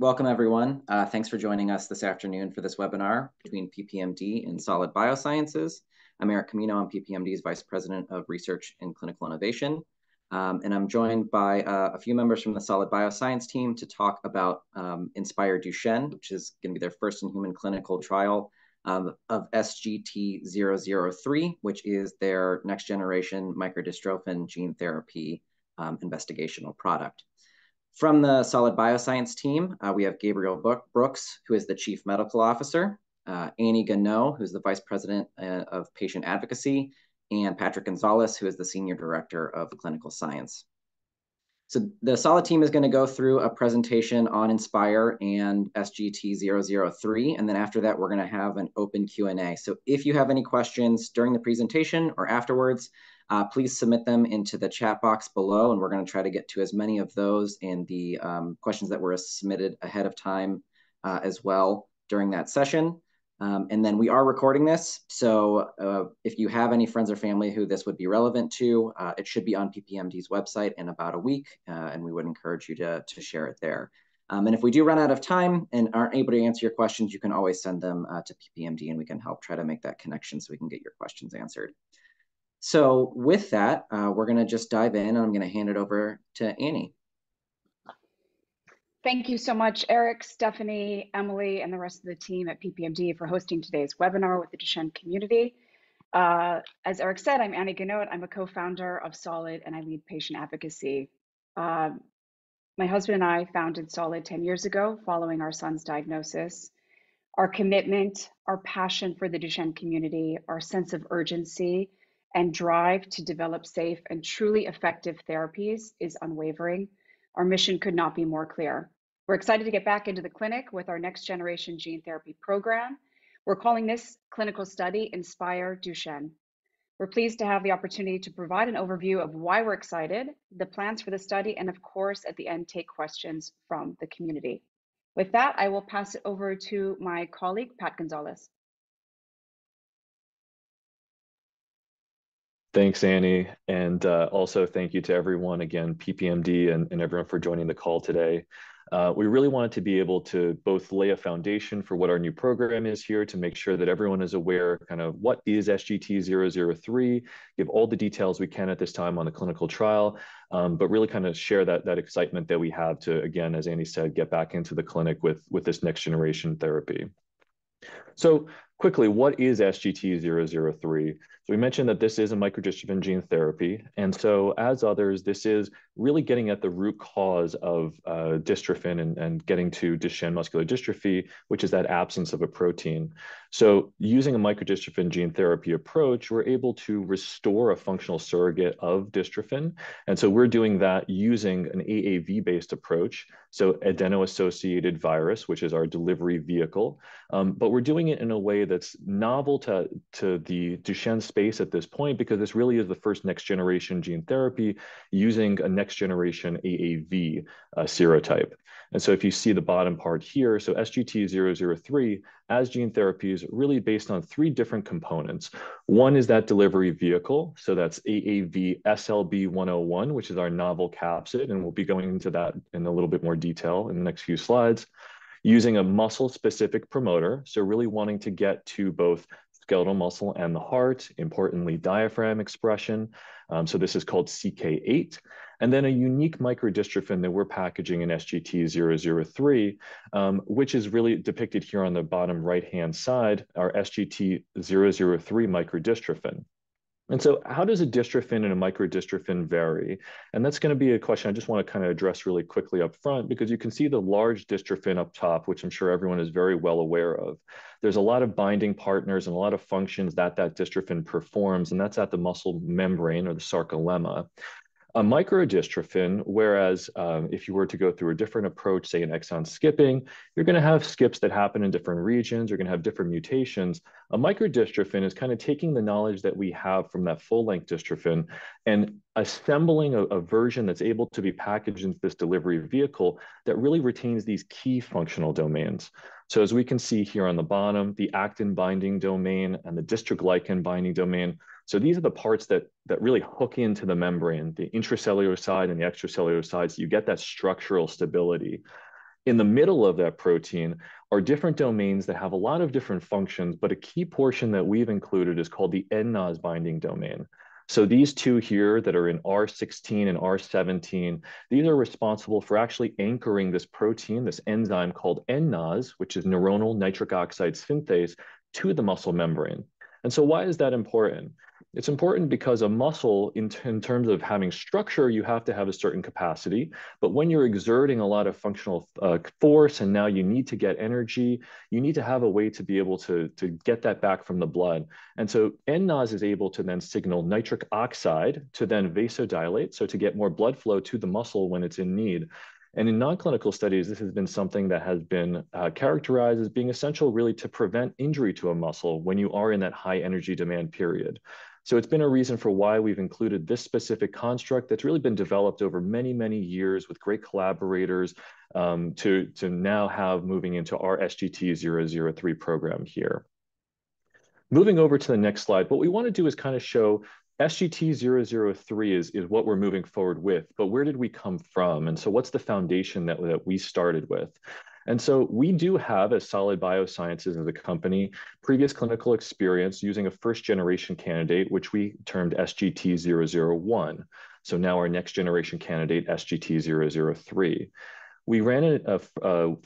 Welcome, everyone. Thanks for joining us this afternoon for this webinar between PPMD and Solid Biosciences. I'm Eric Camino. I'm PPMD's Vice President of Research and Clinical Innovation. And I'm joined by a few members from the Solid Bioscience team to talk about INSPIRE Duchenne, which is going to be their first in-human clinical trial of SGT-003, which is their next-generation microdystrophin gene therapy investigational product. From the Solid Bioscience team, we have Gabriel Brooks, who is the Chief Medical Officer, Annie Gano, who's the Vice President of Patient Advocacy, and Patrick Gonzalez, who is the Senior Director of Clinical Science. So the Solid team is going to go through a presentation on INSPIRE and SGT-003, and then after that, we're going to have an open Q&A. So if you have any questions during the presentation or afterwards, please submit them into the chat box below, and we're going to try to get to as many of those and the questions that were submitted ahead of time as well during that session. And then we are recording this, so if you have any friends or family who this would be relevant to, it should be on PPMD's website in about a week, and we would encourage you to share it there. And if we do run out of time and aren't able to answer your questions, you can always send them to PPMD, and we can help try to make that connection so we can get your questions answered. So with that, we're going to just dive in, and I'm going to hand it over to Annie. Thank you so much, Eric, Stephanie, Emily, and the rest of the team at PPMD for hosting today's webinar with the Duchenne community. As Eric said, I'm Annie Gano. I'm a co-founder of Solid, and I lead patient advocacy. My husband and I founded Solid 10 years ago following our son's diagnosis. Our commitment, our passion for the Duchenne community, our sense of urgency, and drive to develop safe and truly effective therapies is unwavering. Our mission could not be more clear. We're excited to get back into the clinic with our next generation gene therapy program. We're calling this clinical study INSPIRE Duchenne. We're pleased to have the opportunity to provide an overview of why we're excited, the plans for the study, and of course, at the end, take questions from the community. With that, I will pass it over to my colleague, Pat Gonzalez. Thanks, Annie. And also thank you to everyone, again, PPMD and everyone for joining the call today. We really wanted to be able to both lay a foundation for what our new program is here to make sure that everyone is aware kind of what is SGT-003, give all the details we can at this time on the clinical trial, but really kind of share that excitement that we have to, again, as Annie said, get back into the clinic with this next generation therapy. So quickly, what is SGT-003? So we mentioned that this is a microdystrophin gene therapy. And so as others, this is really getting at the root cause of dystrophin and getting to Duchenne muscular dystrophy, which is that absence of a protein. So using a microdystrophin gene therapy approach, we're able to restore a functional surrogate of dystrophin. And so we're doing that using an AAV-based approach. So adeno-associated virus, which is our delivery vehicle. But we're doing it in a way that's novel to the Duchenne space at this point, because this really is the first next generation gene therapy using a next generation AAV serotype. And so if you see the bottom part here, so SGT-003 as gene therapy is really based on three different components. One is that delivery vehicle. So that's AAV SLB101, which is our novel capsid. And we'll be going into that in a little bit more detail in the next few slides. Using a muscle-specific promoter, so really wanting to get to both skeletal muscle and the heart, importantly, diaphragm expression. So this is called CK8. And then a unique microdystrophin that we're packaging in SGT-003, which is really depicted here on the bottom right-hand side, our SGT-003 microdystrophin. And so how does a dystrophin and a microdystrophin vary? And that's going to be a question I just want to kind of address really quickly up front, because you can see the large dystrophin up top, which I'm sure everyone is very well aware of. There's a lot of binding partners and a lot of functions that dystrophin performs, and that's at the muscle membrane or the sarcolemma. A microdystrophin, whereas if you were to go through a different approach, say an exon skipping, you're going to have skips that happen in different regions. You're going to have different mutations. A microdystrophin is kind of taking the knowledge that we have from that full-length dystrophin and assembling a version that's able to be packaged into this delivery vehicle that really retains these key functional domains. So as we can see here on the bottom, the actin binding domain and the dystroglycan binding domain. So these are the parts that really hook into the membrane, the intracellular side and the extracellular side, so you get that structural stability. In the middle of that protein are different domains that have a lot of different functions, but a key portion that we've included is called the nNOS binding domain. So these two here that are in R16 and R17, these are responsible for actually anchoring this protein, this enzyme called nNOS, which is neuronal nitric oxide synthase, to the muscle membrane. And so why is that important? It's important because a muscle, in terms of having structure, you have to have a certain capacity. But when you're exerting a lot of functional force and now you need to get energy, you need to have a way to be able to get that back from the blood. And so nNOS is able to then signal nitric oxide to then vasodilate, so to get more blood flow to the muscle when it's in need. And in non-clinical studies, this has been something that has been characterized as being essential really to prevent injury to a muscle when you are in that high energy demand period. So it's been a reason for why we've included this specific construct that's really been developed over many, many years with great collaborators to now have moving into our SGT-003 program here. Moving over to the next slide, what we want to do is kind of show SGT-003 is what we're moving forward with, but where did we come from? And so what's the foundation that we started with? And so we do have, as Solid Biosciences as a company, previous clinical experience using a first generation candidate, which we termed SGT-001. So now our next generation candidate, SGT-003. We ran a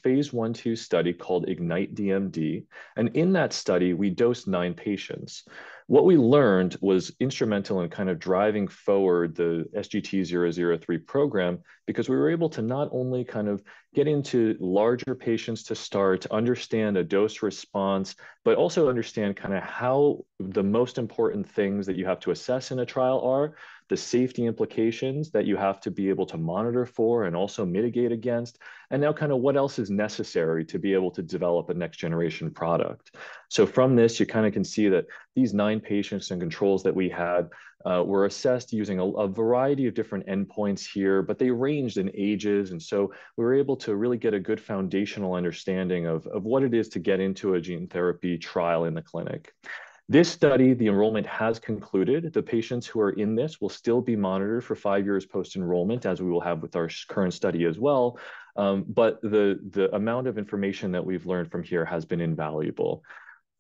phase 1/2 study called Ignite DMD. And in that study, we dosed 9 patients. What we learned was instrumental in kind of driving forward the SGT-003 program, because we were able to not only kind of get into larger patients to start, understand a dose response, but also understand kind of how the most important things that you have to assess in a trial are, the safety implications that you have to be able to monitor for and also mitigate against, and now kind of what else is necessary to be able to develop a next generation product. So from this, you kind of can see that these 9 patients and controls that we had were assessed using a variety of different endpoints here, but they ranged in ages. And so we were able to really get a good foundational understanding of what it is to get into a gene therapy trial in the clinic. This study, the enrollment has concluded. The patients who are in this will still be monitored for 5 years post-enrollment, as we will have with our current study as well. But the amount of information that we've learned from here has been invaluable.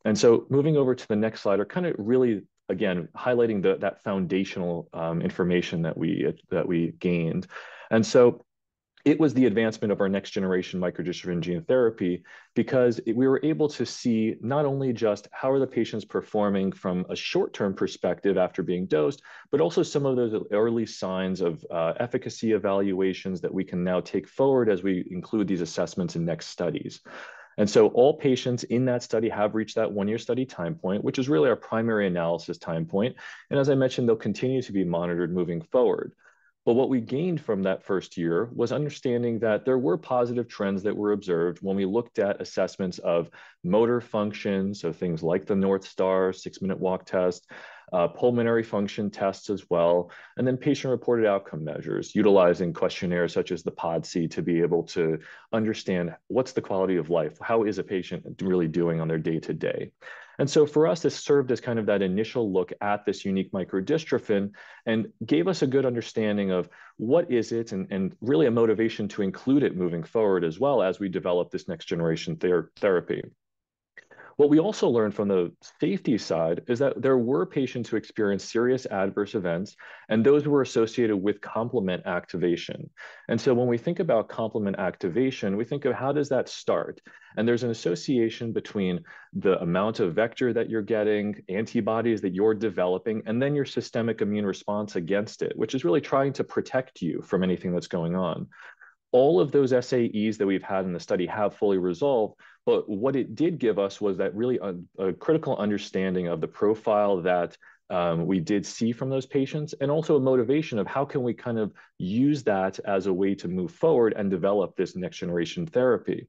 And so moving over to the next slide are kind of really, again, highlighting that foundational information that we gained. And so it was the advancement of our next generation microdystrophin gene therapy, because we were able to see not only just how are the patients performing from a short-term perspective after being dosed, but also some of those early signs of efficacy evaluations that we can now take forward as we include these assessments in next studies. And so all patients in that study have reached that 1-year study time point, which is really our primary analysis time point. And as I mentioned, they'll continue to be monitored moving forward. But what we gained from that first year was understanding that there were positive trends that were observed when we looked at assessments of motor function, so things like the North Star 6-minute walk test, pulmonary function tests as well, and then patient-reported outcome measures, utilizing questionnaires such as the PODC to be able to understand what's the quality of life, how is a patient really doing on their day-to-day. And so for us, this served as kind of that initial look at this unique microdystrophin and gave us a good understanding of what is it and really a motivation to include it moving forward as well as we develop this next generation therapy. What we also learned from the safety side is that there were patients who experienced serious adverse events, and those were associated with complement activation. And so when we think about complement activation, we think of how does that start? And there's an association between the amount of vector that you're getting, antibodies that you're developing, and then your systemic immune response against it, which is really trying to protect you from anything that's going on. All of those SAEs that we've had in the study have fully resolved, but what it did give us was that really a critical understanding of the profile that we did see from those patients, and also a motivation of how can we kind of use that as a way to move forward and develop this next generation therapy.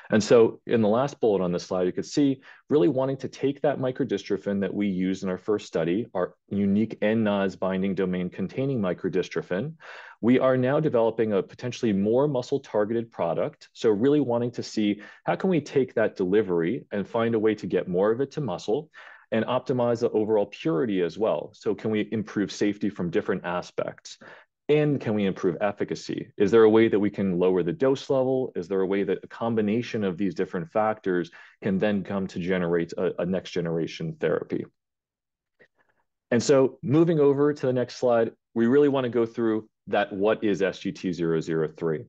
And so in the last bullet on this slide, you could see really wanting to take that microdystrophin that we used in our first study, our unique nNOS binding domain containing microdystrophin. We are now developing a potentially more muscle-targeted product. So really wanting to see how can we take that delivery and find a way to get more of it to muscle and optimize the overall purity as well. So can we improve safety from different aspects? And can we improve efficacy? Is there a way that we can lower the dose level? Is there a way that a combination of these different factors can then come to generate a next generation therapy? And so moving over to the next slide, we really want to go through that what is SGT-003.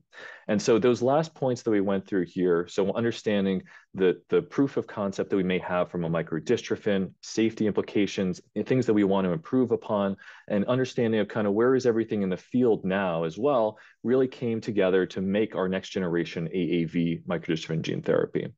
And so those last points that we went through here, so understanding the proof of concept that we may have from a microdystrophin, safety implications, and things that we want to improve upon, and understanding of kind of where is everything in the field now as well, really came together to make our next generation AAV microdystrophin gene therapy.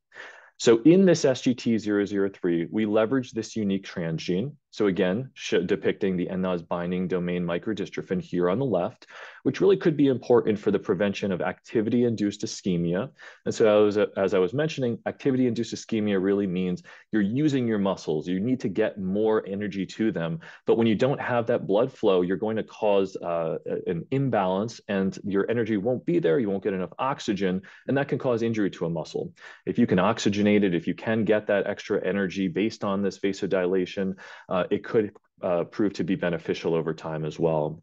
So in this SGT-003, we leverage this unique transgene. So again, depicting the nNOS binding domain microdystrophin here on the left, which really could be important for the prevention of activity-induced ischemia. And so as I was mentioning, activity-induced ischemia really means you're using your muscles. You need to get more energy to them. But when you don't have that blood flow, you're going to cause an imbalance and your energy won't be there. You won't get enough oxygen, and that can cause injury to a muscle. If you can oxygenate it, if you can get that extra energy based on this vasodilation, it could prove to be beneficial over time as well.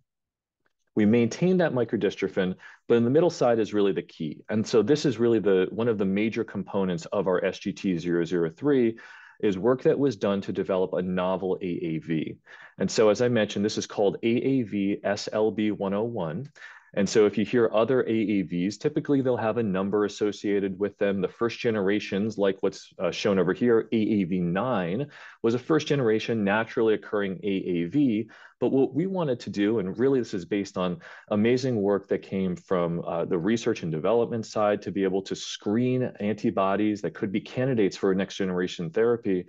We maintain that microdystrophin, but in the middle side is really the key. And so this is really one of the major components of our SGT-003 is work that was done to develop a novel AAV. And so as I mentioned, this is called AAV SLB101. And so if you hear other AAVs, typically they'll have a number associated with them. The first generations, like what's shown over here, AAV9, was a first generation naturally occurring AAV. But what we wanted to do, and really this is based on amazing work that came from the research and development side to be able to screen antibodies that could be candidates for a next generation therapy,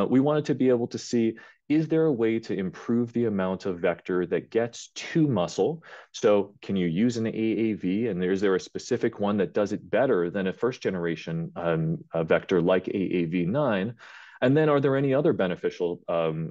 we wanted to be able to see, is there a way to improve the amount of vector that gets to muscle? So can you use an AAV, and is there a specific one that does it better than a first generation vector like AAV9? And then are there any other beneficial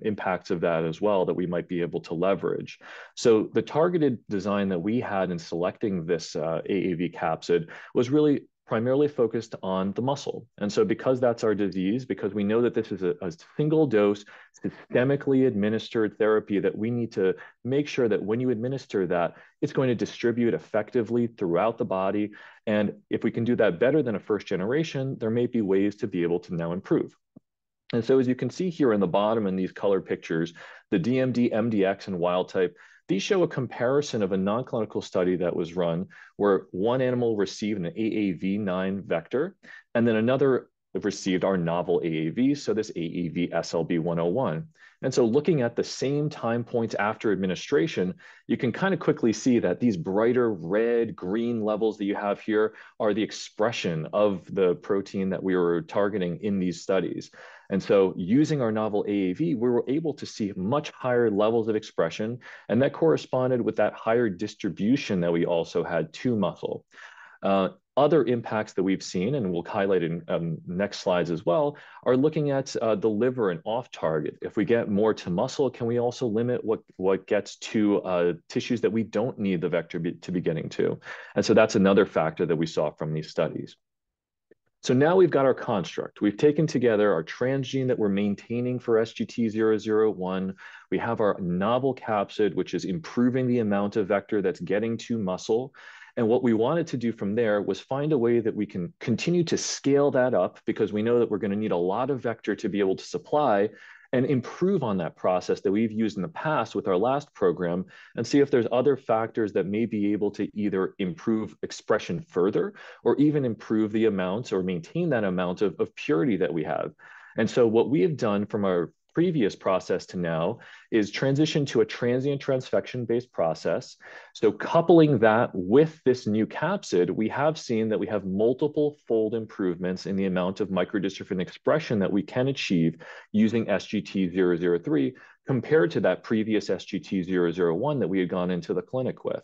impacts of that as well that we might be able to leverage? So the targeted design that we had in selecting this AAV capsid was really primarily focused on the muscle. And so because that's our disease, because we know that this is a single dose, systemically administered therapy, that we need to make sure that when you administer that, it's going to distribute effectively throughout the body. And if we can do that better than a first generation, there may be ways to be able to now improve. And so as you can see here in the bottom in these colored pictures, the DMD, MDX, and wild type, these show a comparison of a non-clinical study that was run where one animal received an AAV9 vector, and then another received our novel AAV, so this AAV SLB101. And so looking at the same time points after administration, you can kind of quickly see that these brighter red, green levels that you have here are the expression of the protein that we were targeting in these studies. And so using our novel AAV, we were able to see much higher levels of expression, and that corresponded with that higher distribution that we also had to muscle. Other impacts that we've seen, and we'll highlight in next slides as well, are looking at the liver and off target. If we get more to muscle, can we also limit what gets to tissues that we don't need the vector to be getting to? And so that's another factor that we saw from these studies. So now we've got our construct. We've taken together our transgene that we're maintaining for SGT-001. We have our novel capsid, which is improving the amount of vector that's getting to muscle. And what we wanted to do from there was find a way that we can continue to scale that up, because we know that we're going to need a lot of vector to be able to supply, and improve on that process that we've used in the past with our last program, and see if there's other factors that may be able to either improve expression further or even improve the amounts or maintain that amount of purity that we have. And so what we have done from our previous process to now is transition to a transient transfection-based process. So coupling that with this new capsid, we have seen that we have multiple fold improvements in the amount of microdystrophin expression that we can achieve using SGT-003 compared to that previous SGT-001 that we had gone into the clinic with.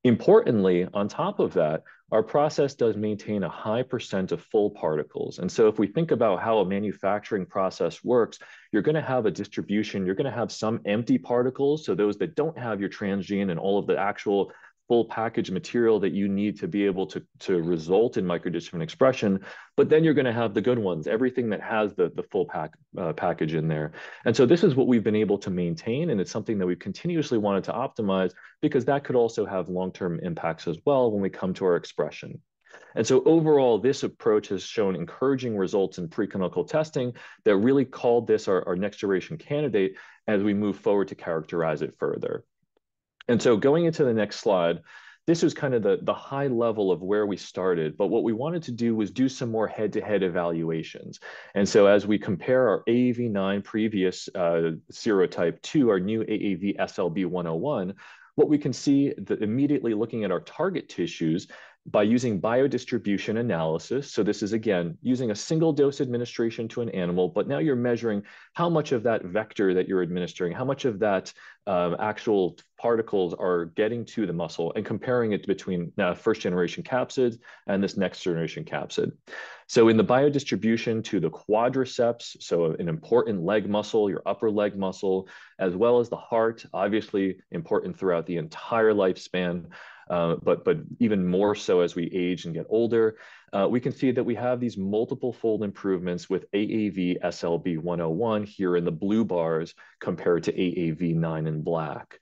Importantly, on top of that, our process does maintain a high % of full particles. And so if we think about how a manufacturing process works, you're going to have a distribution, you're going to have some empty particles, so those that don't have your transgene and all of the actual full package material that you need to be able to result in microdystrophin expression, but then you're going to have the good ones, everything that has the full package in there. And so this is what we've been able to maintain, and it's something that we've continuously wanted to optimize, because that could also have long-term impacts as well when we come to our expression. And so overall, this approach has shown encouraging results in preclinical testing that really called this our next generation candidate as we move forward to characterize it further. And so going into the next slide, this was kind of the high level of where we started, but what we wanted to do was do some more head-to-head evaluations. And so as we compare our AAV9 previous serotype to our new AAV SLB101, what we can see that immediately looking at our target tissues by using biodistribution analysis. So this is, again, using a single dose administration to an animal, but now you're measuring how much of that vector that you're administering, how much of that actual particles are getting to the muscle, and comparing it between first generation capsids and this next generation capsid. So in the biodistribution to the quadriceps, so an important leg muscle, your upper leg muscle, as well as the heart, obviously important throughout the entire lifespan, but even more so as we age and get older, we can see that we have these multiple fold improvements with AAV SLB101 here in the blue bars compared to AAV9 in black.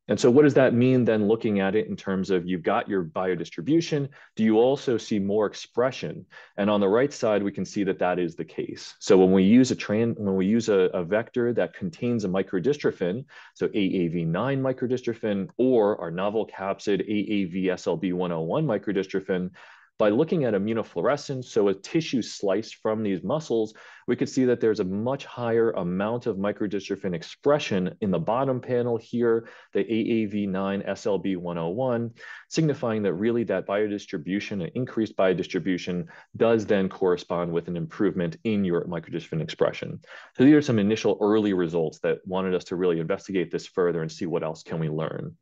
And so what does that mean then, looking at it in terms of you've got your biodistribution, do you also see more expression? And on the right side, we can see that that is the case. So when we use a vector that contains a microdystrophin, so AAV9 microdystrophin or our novel capsid AAV SLB101 microdystrophin, by looking at immunofluorescence, so a tissue slice from these muscles, we could see that there's a much higher amount of microdystrophin expression in the bottom panel here, the AAV9 SLB101, signifying that really that biodistribution, an increased biodistribution, does then correspond with an improvement in your microdystrophin expression. So these are some initial early results that wanted us to really investigate this further and see what else can we learn.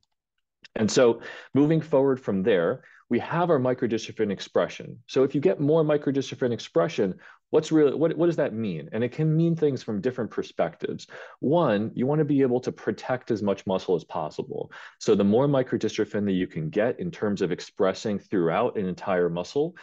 And so moving forward from there, we have our microdystrophin expression. So if you get more microdystrophin expression, what does that mean? And it can mean things from different perspectives. One, you want to be able to protect as much muscle as possible. So the more microdystrophin that you can get in terms of expressing throughout an entire muscle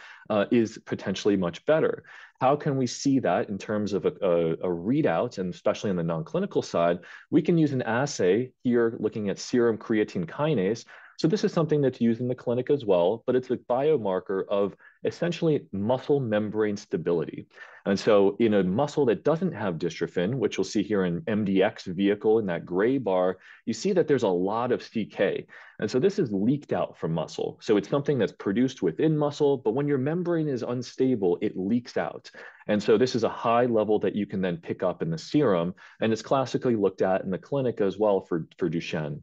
is potentially much better. How can we see that in terms of a readout, and especially on the non-clinical side? We can use an assay here looking at serum creatine kinase. So this is something that's used in the clinic as well, but it's a biomarker of essentially muscle membrane stability. And so in a muscle that doesn't have dystrophin, which you'll see here in MDX vehicle in that gray bar, you see that there's a lot of CK. And so this is leaked out from muscle. So it's something that's produced within muscle, but when your membrane is unstable, it leaks out. And so this is a high level that you can then pick up in the serum, and it's classically looked at in the clinic as well for Duchenne.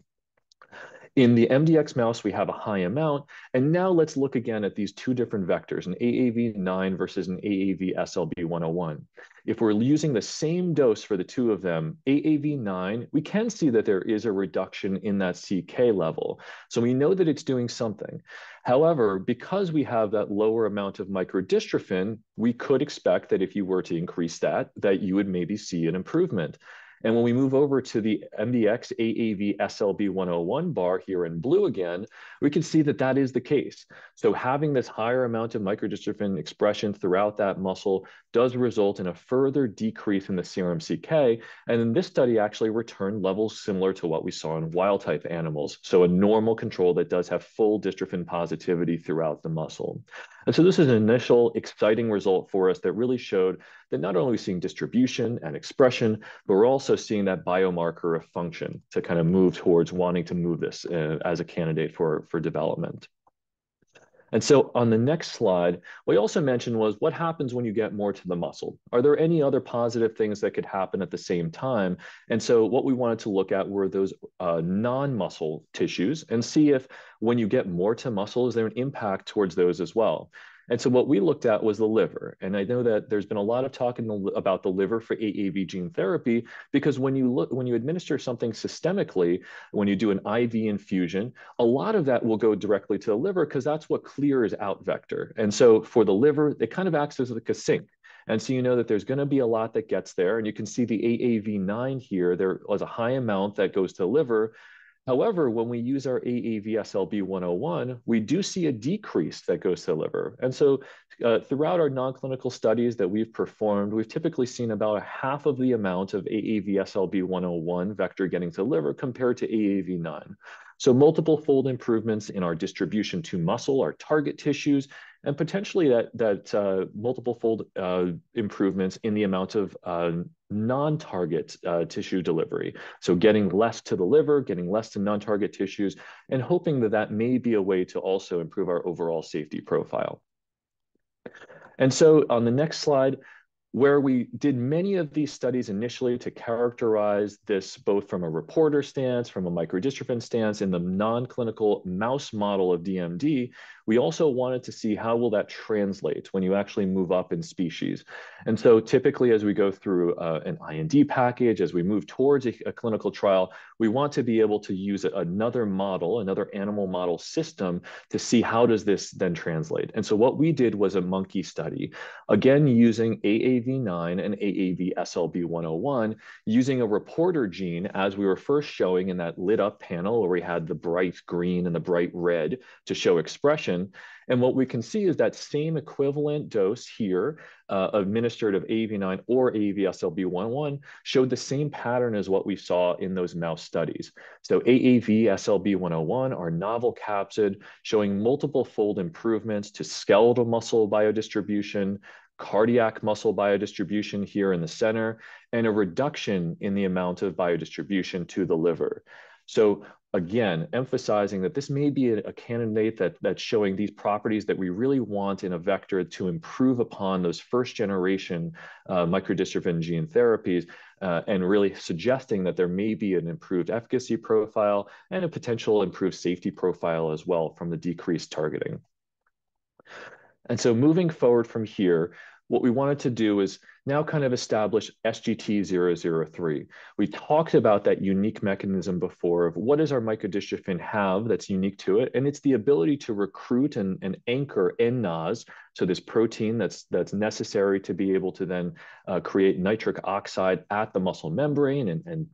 In the MDX mouse, we have a high amount. And now let's look again at these two different vectors, an AAV9 versus an AAV SLB101. If we're using the same dose for the two of them, AAV9, we can see that there is a reduction in that CK level. So we know that it's doing something. However, because we have that lower amount of microdystrophin, we could expect that if you were to increase that you would maybe see an improvement. And when we move over to the MDX AAV SLB101 bar here in blue again, we can see that that is the case. So having this higher amount of microdystrophin expression throughout that muscle does result in a further decrease in the serum CK. And in this study actually returned levels similar to what we saw in wild type animals. So a normal control that does have full dystrophin positivity throughout the muscle. And so this is an initial exciting result for us that really showed that not only are we seeing distribution and expression, but we're also seeing that biomarker of function to kind of move towards wanting to move this as a candidate for development. And so on the next slide, what I also mentioned was what happens when you get more to the muscle? Are there any other positive things that could happen at the same time? And so what we wanted to look at were those non-muscle tissues and see if when you get more to muscle, is there an impact towards those as well? And so what we looked at was the liver. And I know that there's been a lot of talk about the liver for AAV gene therapy, because when you administer something systemically, when you do an IV infusion, a lot of that will go directly to the liver because that's what clears out vector. And so for the liver, it kind of acts as like a sink. And so you know that there's going to be a lot that gets there. And you can see the AAV9 here, there was a high amount that goes to the liver. However, when we use our AAV-SLB101, we do see a decrease that goes to the liver. And so throughout our non-clinical studies that we've performed, we've typically seen about half of the amount of AAV-SLB101 vector getting to the liver compared to AAV9. So multiple fold improvements in our distribution to muscle, our target tissues, and potentially that multiple fold improvements in the amount of non-target tissue delivery. So getting less to the liver, getting less to non-target tissues, and hoping that that may be a way to also improve our overall safety profile. And so on the next slide, where we did many of these studies initially to characterize this both from a reporter stance, from a microdystrophin stance in the non-clinical mouse model of DMD, we also wanted to see how will that translate when you actually move up in species. And so typically as we go through an IND package, as we move towards a clinical trial, we want to be able to use another model, another animal model system to see how does this then translate. And so what we did was a monkey study, again, using AAV9 and AAV-SLB101, using a reporter gene as we were first showing in that lit up panel where we had the bright green and the bright red to show expression. And what we can see is that same equivalent dose here administered of AAV9 or AAV-SLB101 showed the same pattern as what we saw in those mouse studies. So AAV-SLB101, our novel capsid, showing multiple fold improvements to skeletal muscle biodistribution, cardiac muscle biodistribution here in the center, and a reduction in the amount of biodistribution to the liver. So again, emphasizing that this may be a candidate that's showing these properties that we really want in a vector to improve upon those first generation microdystrophin gene therapies, and really suggesting that there may be an improved efficacy profile and a potential improved safety profile as well from the decreased targeting. And so moving forward from here, what we wanted to do is now kind of establish SGT-003. We talked about that unique mechanism before of what does our microdystrophin have that's unique to it, and it's the ability to recruit and anchor nNOS, so this protein that's necessary to be able to then create nitric oxide at the muscle membrane and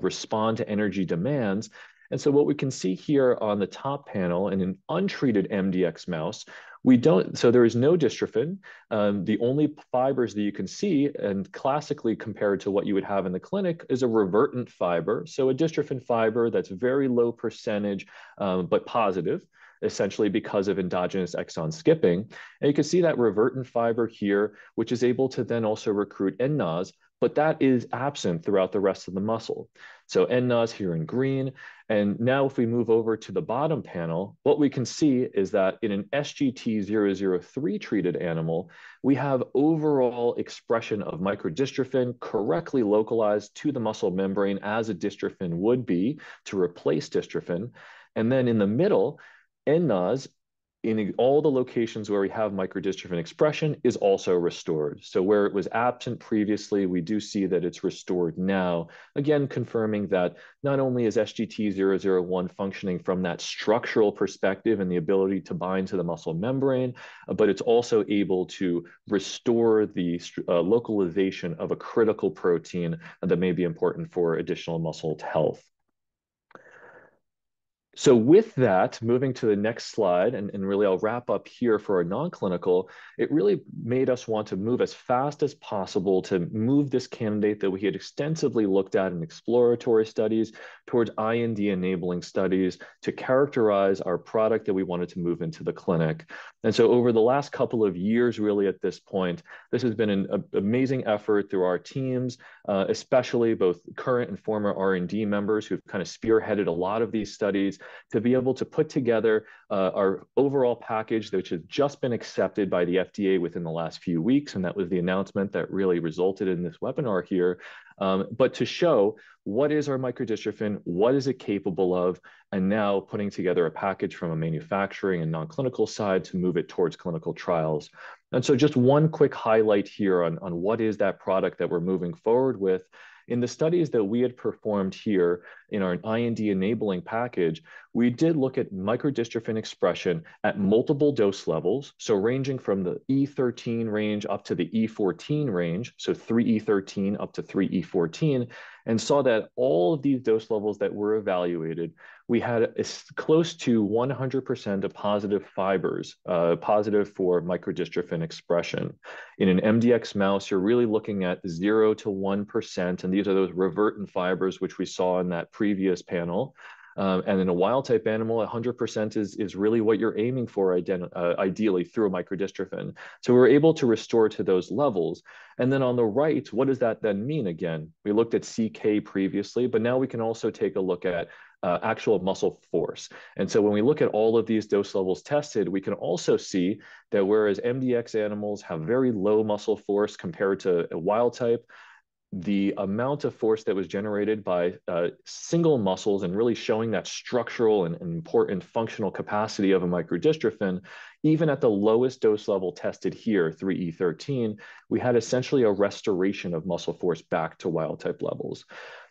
respond to energy demands. And so what we can see here on the top panel in an untreated MDX mouse, so there is no dystrophin. The only fibers that you can see, and classically compared to what you would have in the clinic, is a revertant fiber. So a dystrophin fiber that's very low percentage, but positive, essentially because of endogenous exon skipping. And you can see that revertant fiber here, which is able to then also recruit nNOS, but that is absent throughout the rest of the muscle. So nNOS here in green. And now if we move over to the bottom panel, what we can see is that in an SGT-003 treated animal, we have overall expression of microdystrophin correctly localized to the muscle membrane as a dystrophin would be to replace dystrophin. And then in the middle, nNOS in all the locations where we have microdystrophin expression is also restored. So where it was absent previously, we do see that it's restored now, again, confirming that not only is SGT-001 functioning from that structural perspective and the ability to bind to the muscle membrane, but it's also able to restore the localization of a critical protein that may be important for additional muscle health. So with that, moving to the next slide, and really I'll wrap up here for our non-clinical, it really made us want to move as fast as possible to move this candidate that we had extensively looked at in exploratory studies towards IND-enabling studies to characterize our product that we wanted to move into the clinic. And so over the last couple of years, really at this point, this has been an amazing effort through our teams, especially both current and former R&D members who've kind of spearheaded a lot of these studies, to be able to put together our overall package, which has just been accepted by the FDA within the last few weeks. And that was the announcement that really resulted in this webinar here. But to show what is our microdystrophin, what is it capable of, and now putting together a package from a manufacturing and non-clinical side to move it towards clinical trials. And so just one quick highlight here on what is that product that we're moving forward with. In the studies that we had performed here in our IND-enabling package, we did look at microdystrophin expression at multiple dose levels, so ranging from the E13 range up to the E14 range, so 3E13 up to 3E14, and saw that all of these dose levels that were evaluated we had close to 100% of positive fibers, positive for microdystrophin expression. In an MDX mouse, you're really looking at 0 to 1%, and these are those revertant fibers, which we saw in that previous panel. And in a wild type animal, 100% is really what you're aiming for ideally through a microdystrophin. So we're able to restore to those levels. And then on the right, what does that then mean again? We looked at CK previously, but now we can also take a look at actual muscle force. And so when we look at all of these dose levels tested, we can also see that whereas MDX animals have very low muscle force compared to a wild type, the amount of force that was generated by single muscles and really showing that structural and important functional capacity of a microdystrophin, even at the lowest dose level tested here, 3E13, we had essentially a restoration of muscle force back to wild type levels.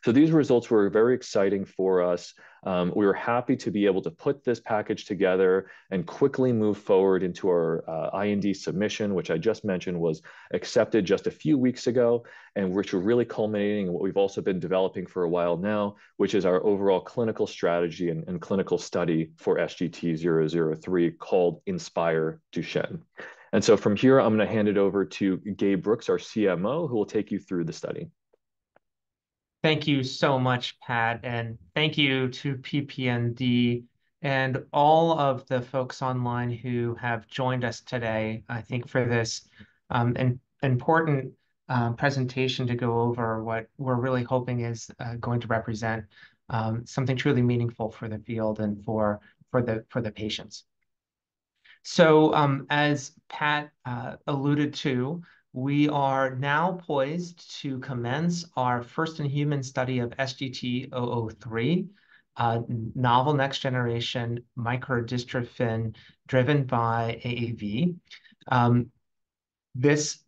So these results were very exciting for us. We were happy to be able to put this package together and quickly move forward into our IND submission, which I just mentioned was accepted just a few weeks ago, and which we're really culminating in what we've also been developing for a while now, which is our overall clinical strategy and clinical study for SGT-003 called INSPIRE Duchenne. And so from here, I'm going to hand it over to Gabe Brooks, our CMO, who will take you through the study. Thank you so much, Pat, and thank you to PPMD and all of the folks online who have joined us today, I think, for this important presentation to go over what we're really hoping is going to represent something truly meaningful for the field and for the patients. So as Pat alluded to, we are now poised to commence our first-in-human study of SGT-003, novel next-generation microdystrophin driven by AAV. This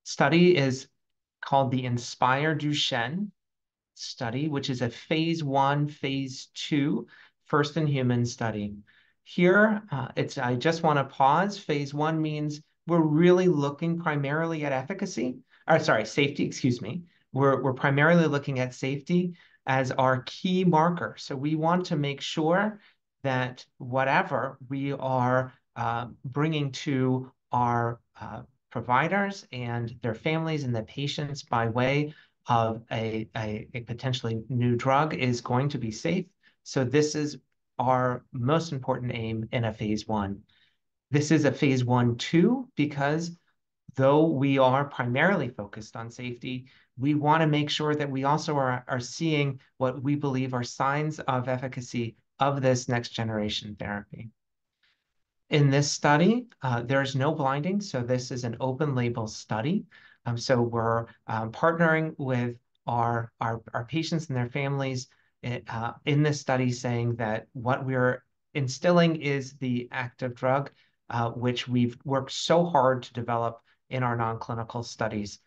study is called the INSPIRE Duchenne study, which is a phase 1, phase 2 first-in-human study. Here, I just want to pause. Phase 1 means we're really looking primarily at safety, excuse me. We're primarily looking at safety as our key marker. So we want to make sure that whatever we are bringing to our providers and their families and the patients by way of a potentially new drug is going to be safe. So this is our most important aim in a phase 1. This is a phase 1/2 because though we are primarily focused on safety, we want to make sure that we also are seeing what we believe are signs of efficacy of this next generation therapy. In this study, there's no blinding, so this is an open label study. So we're partnering with our patients and their families in this study, saying that what we're instilling is the active drug, which we've worked so hard to develop in our non-clinical studies.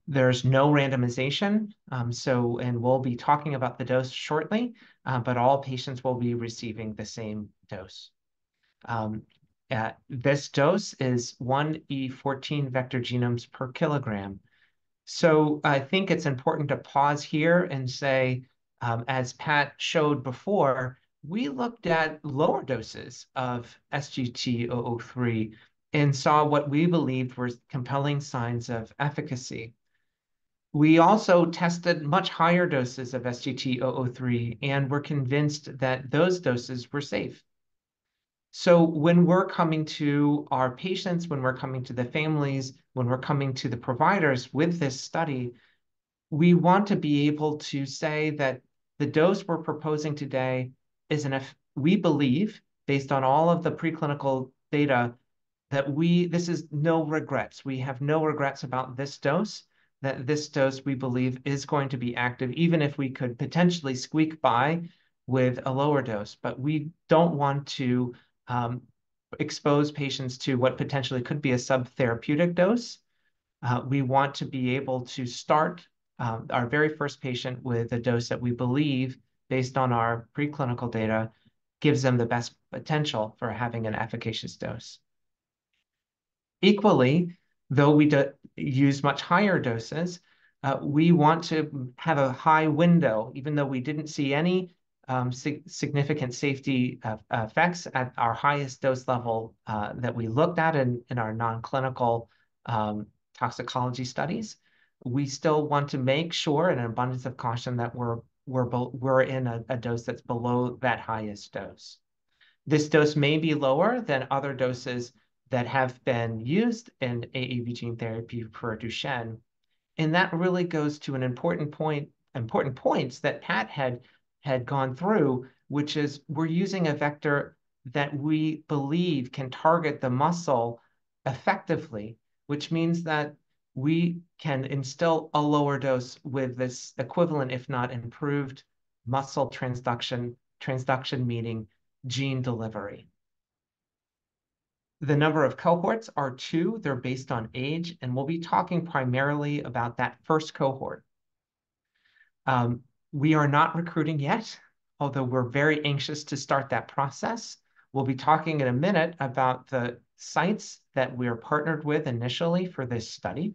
There's no randomization, and we'll be talking about the dose shortly, but all patients will be receiving the same dose. This dose is 1E14 vector genomes per kilogram. So I think it's important to pause here and say, as Pat showed before, we looked at lower doses of SGT-003 and saw what we believed were compelling signs of efficacy. We also tested much higher doses of SGT-003 and were convinced that those doses were safe. So when we're coming to our patients, when we're coming to the families, when we're coming to the providers with this study, we want to be able to say that the dose we're proposing today is we believe, based on all of the preclinical data, that this is no regrets. We have no regrets about this dose, that this dose we believe is going to be active, even if we could potentially squeak by with a lower dose. But we don't want to expose patients to what potentially could be a subtherapeutic dose. We want to be able to start our very first patient with a dose that we believe, based on our preclinical data, gives them the best potential for having an efficacious dose. Equally, though we use much higher doses, we want to have a high window. Even though we didn't see any significant safety effects at our highest dose level that we looked at in our non-clinical toxicology studies. We still want to make sure, in an abundance of caution, that we're in a dose that's below that highest dose. This dose may be lower than other doses that have been used in AAV gene therapy for Duchenne. And that really goes to an important points that Pat had gone through, which is we're using a vector that we believe can target the muscle effectively, which means that we can instill a lower dose with this equivalent, if not improved, muscle transduction meaning gene delivery. The number of cohorts are 2. They're based on age, and we'll be talking primarily about that first cohort. We are not recruiting yet, although we're very anxious to start that process. We'll be talking in a minute about the sites that we are partnered with initially for this study.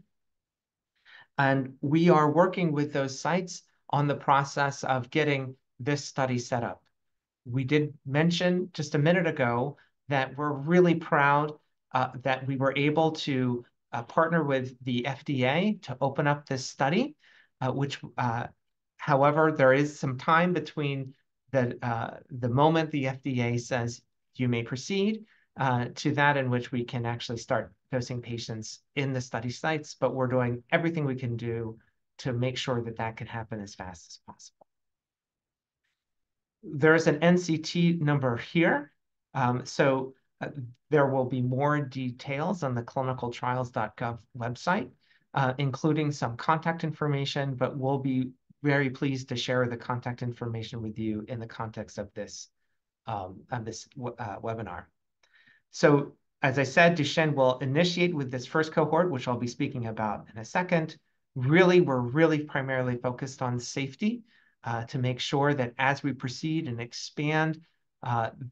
And we are working with those sites on the process of getting this study set up. We did mention just a minute ago that we're really proud that we were able to partner with the FDA to open up this study, however, there is some time between the moment the FDA says you may proceed to that in which we can actually start dosing patients in the study sites, but we're doing everything we can do to make sure that that can happen as fast as possible. There's an NCT number here. There will be more details on the clinicaltrials.gov website, including some contact information, but we'll be very pleased to share the contact information with you in the context of this, webinar. So as I said, Duchenne will initiate with this first cohort, which I'll be speaking about in a second. We're really primarily focused on safety to make sure that as we proceed and expand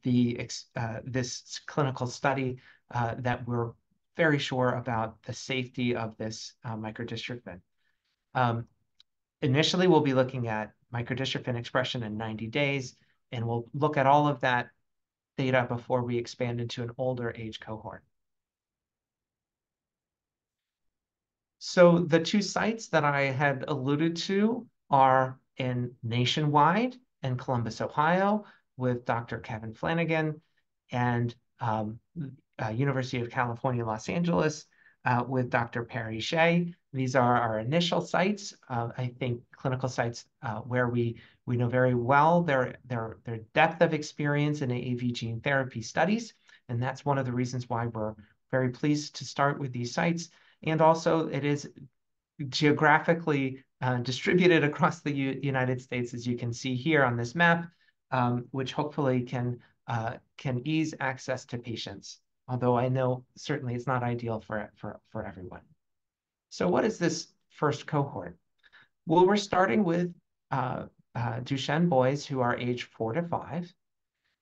this clinical study, that we're very sure about the safety of this microdystrophin. Initially, we'll be looking at microdystrophin expression in 90 days, and we'll look at all of that data before we expand into an older age cohort. So the 2 sites that I had alluded to are in Nationwide in Columbus, Ohio, with Dr. Kevin Flanagan, and University of California, Los Angeles, with Dr. Perry Shea. These are our initial sites. I think clinical sites where we know very well their depth of experience in AAV gene therapy studies, and that's one of the reasons why we're very pleased to start with these sites. And also, it is geographically distributed across the United States, as you can see here on this map, which hopefully can ease access to patients, although I know certainly it's not ideal for everyone. So what is this first cohort? Well, we're starting with Duchenne boys who are age 4 to 5.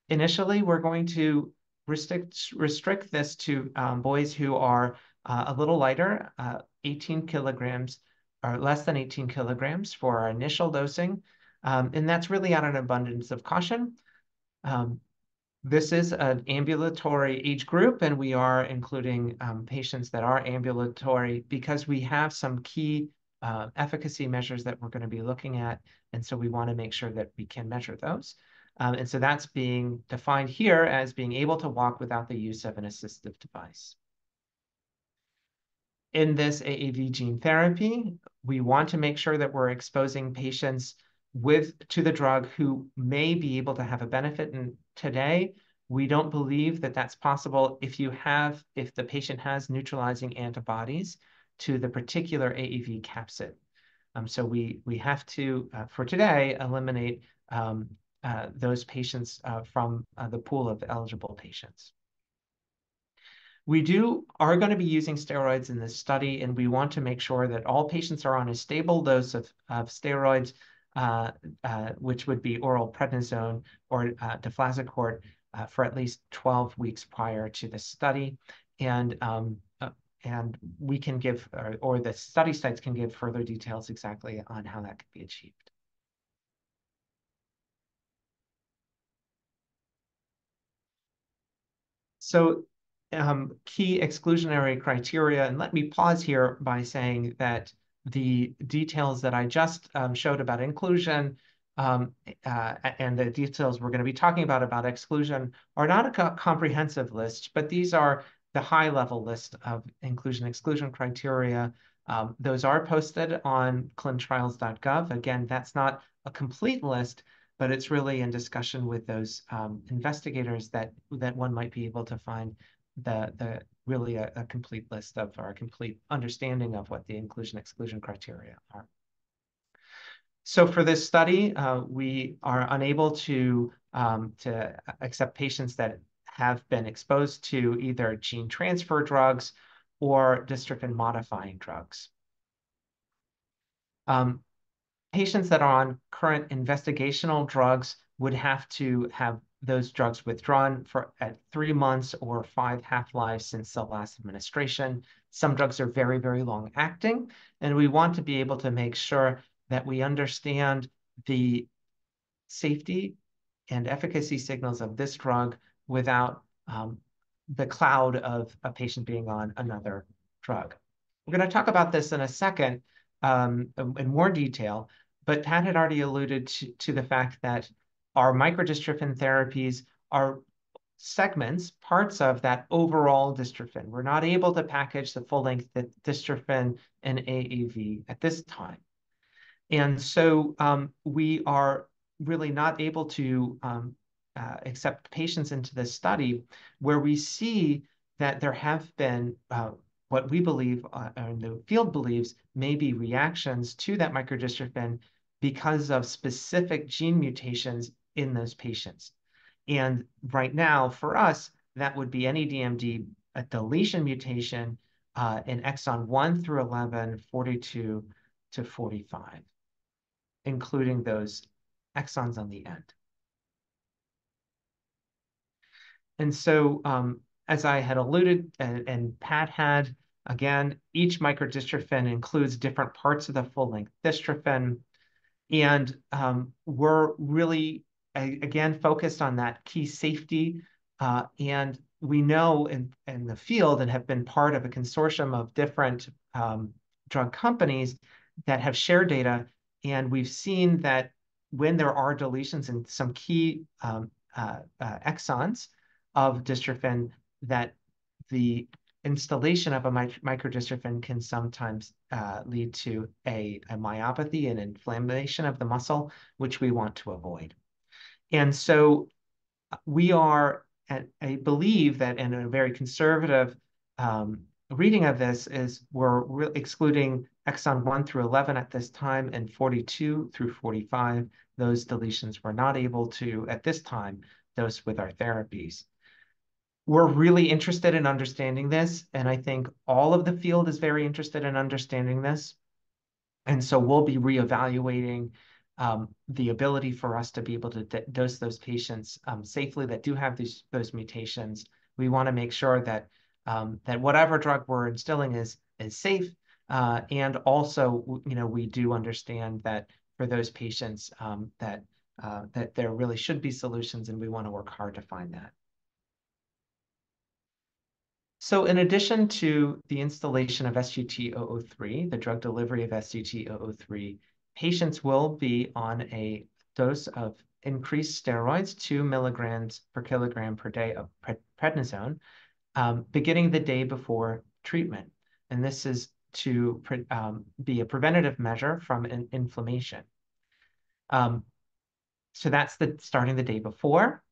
Initially, we're going to restrict this to boys who are a little lighter, 18 kilograms or less than 18 kilograms for our initial dosing. And that's really out of an abundance of caution. This is an ambulatory age group, and we are including patients that are ambulatory because we have some key efficacy measures that we're going to be looking at. And so we want to make sure that we can measure those. And so that's being defined here as being able to walk without the use of an assistive device. In this AAV gene therapy, we want to make sure that we're exposing patients to the drug who may be able to have a benefit. And today, we don't believe that that's possible if the patient has neutralizing antibodies to the particular AAV capsid. So we have to, for today, eliminate those patients from the pool of eligible patients. We are going to be using steroids in this study, and we want to make sure that all patients are on a stable dose of steroids, which would be oral prednisone or deflazacort for at least 12 weeks prior to the study. And we can give, or the study sites can give further details exactly on how that could be achieved. So key exclusionary criteria, and let me pause here by saying that the details that I just showed about inclusion and the details we're going to be talking about exclusion are not a comprehensive list, but these are the high-level list of inclusion-exclusion criteria. Those are posted on clinicaltrials.gov. Again, that's not a complete list, but it's really in discussion with those investigators that one might be able to find really a complete list of, or a complete understanding of what the inclusion-exclusion criteria are. So for this study, we are unable to accept patients that have been exposed to either gene transfer drugs or dystrophin modifying drugs. Patients that are on current investigational drugs would have to have those drugs withdrawn at 3 months or 5 half-lives since the last administration. Some drugs are very, very long acting, and we want to be able to make sure that we understand the safety and efficacy signals of this drug without the cloud of a patient being on another drug. We're going to talk about this in a second in more detail, but Pat had already alluded to the fact that our microdystrophin therapies are segments, parts of that overall dystrophin. We're not able to package the full-length dystrophin and AAV at this time. And so we are really not able to accept patients into this study where we see that there have been what we believe, and the field believes, may be reactions to that microdystrophin because of specific gene mutations in those patients. And right now, for us, that would be any DMD, a deletion mutation in exon 1 through 11, 42 to 45, including those exons on the end. And so, as I had alluded, and Pat had, again, each microdystrophin includes different parts of the full-length dystrophin. And we're really, again, focused on that key safety. And we know in the field and have been part of a consortium of different drug companies that have shared data. And we've seen that when there are deletions in some key exons of dystrophin, that the installation of a microdystrophin can sometimes lead to a myopathy and inflammation of the muscle, which we want to avoid. And so we are, I believe that in a very conservative reading of this is we're excluding exon 1 through 11 at this time, and 42 through 45. Those deletions were not able to, at this time, dose with our therapies. We're really interested in understanding this, and I think all of the field is very interested in understanding this. And so we'll be reevaluating the ability for us to be able to dose those patients safely that do have those mutations. We want to make sure that that whatever drug we're instilling is safe, and also, we do understand that for those patients that there really should be solutions, and we want to work hard to find that. So in addition to the installation of SGT-003, the drug delivery of SGT-003, patients will be on a dose of increased steroids, 2 milligrams per kilogram per day of prednisone, beginning the day before treatment. And this is to be a preventative measure from inflammation. So that's starting the day before.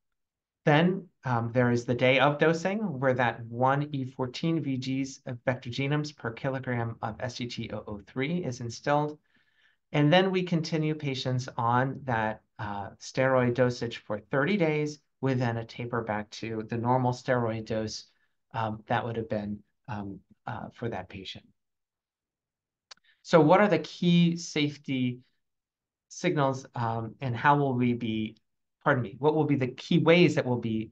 Then there is the day of dosing, where that 1E14 VGs of vector genomes per kilogram of SGT-003 is instilled. And then we continue patients on that steroid dosage for 30 days, with then a taper back to the normal steroid dose that would have been for that patient. So what are the key safety signals, and how will we be, what will be the key ways that we'll be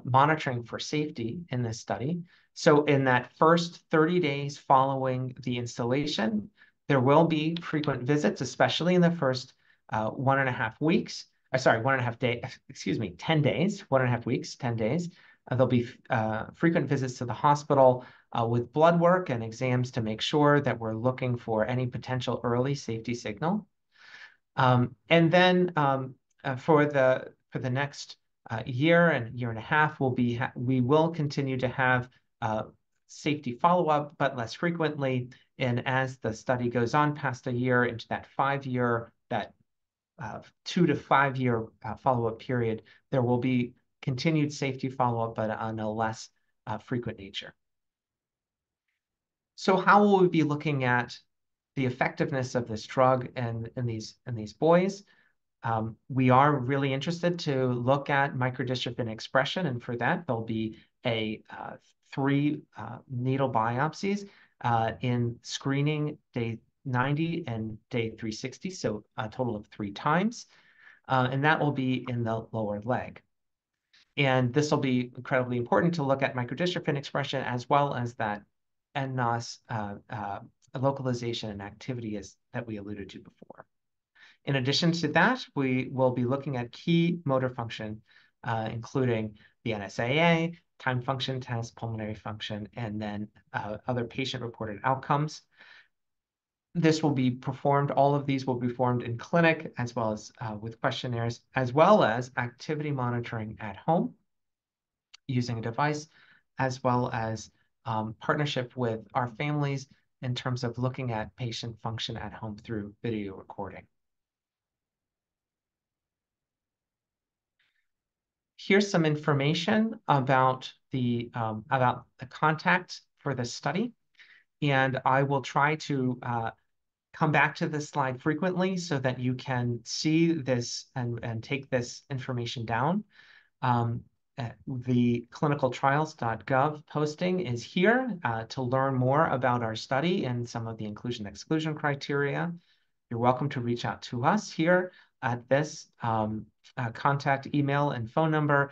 monitoring for safety in this study? So in that first 30 days following the installation, there will be frequent visits, especially in the first 1.5 weeks. 1.5 days, excuse me, 10 days, 1.5 weeks, 10 days. There'll be frequent visits to the hospital with blood work and exams to make sure that we're looking for any potential early safety signal. And then for the next year and a half, we will continue to have safety follow-up, but less frequently. And as the study goes on past a year into that 5-year, that 2 to 5 year follow-up period, there will be continued safety follow-up, but on a less frequent nature. So how will we be looking at the effectiveness of this drug in these boys? We are really interested to look at microdystrophin expression, and for that, there'll be 3 needle biopsies in screening day 90 and day 360, so a total of 3 times, and that will be in the lower leg. And this will be incredibly important to look at microdystrophin expression as well as that nNOS localization and activity that we alluded to before. In addition to that, we will be looking at key motor function, including the NSAA, time function test, pulmonary function, and then other patient-reported outcomes. This will be performed, all of these will be performed in clinic as well as with questionnaires, as well as activity monitoring at home using a device, as well as partnership with our families in terms of looking at patient function at home through video recording. Here's some information about the contact for the study, and I will try to come back to this slide frequently so that you can see this and take this information down. The clinicaltrials.gov posting is here to learn more about our study and some of the inclusion-exclusion criteria. You're welcome to reach out to us here at this contact email and phone number.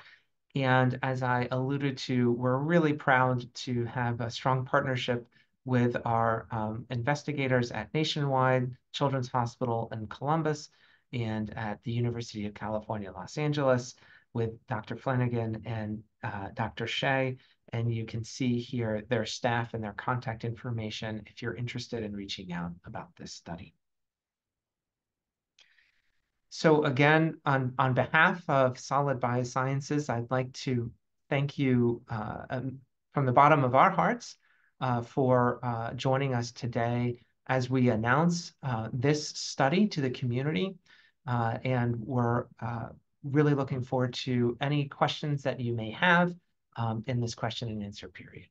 And as I alluded to, we're really proud to have a strong partnership with our investigators at Nationwide, Children's Hospital in Columbus, and at the University of California, Los Angeles, with Dr. Flanagan and Dr. Shea. And you can see here their staff and their contact information if you're interested in reaching out about this study. So again, on behalf of Solid Biosciences, I'd like to thank you from the bottom of our hearts for joining us today as we announce this study to the community. And we're really looking forward to any questions that you may have in this question and answer period.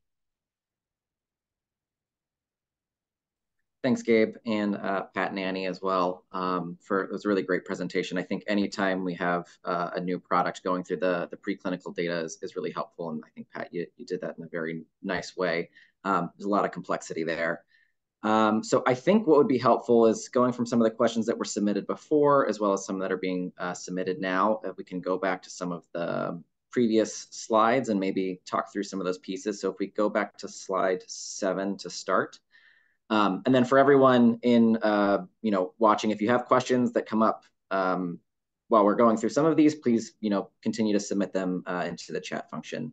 Thanks, Gabe, and Pat and Annie as well. It was a really great presentation. I think anytime we have a new product going through the preclinical data is really helpful. And I think, Pat, you did that in a very nice way. There's a lot of complexity there. So I think what would be helpful is going from some of the questions that were submitted before, as well as some that are being submitted now, if we can go back to some of the previous slides and maybe talk through some of those pieces. So if we go back to slide 7 to start. And then for everyone in watching, if you have questions that come up while we're going through some of these, please continue to submit them into the chat function.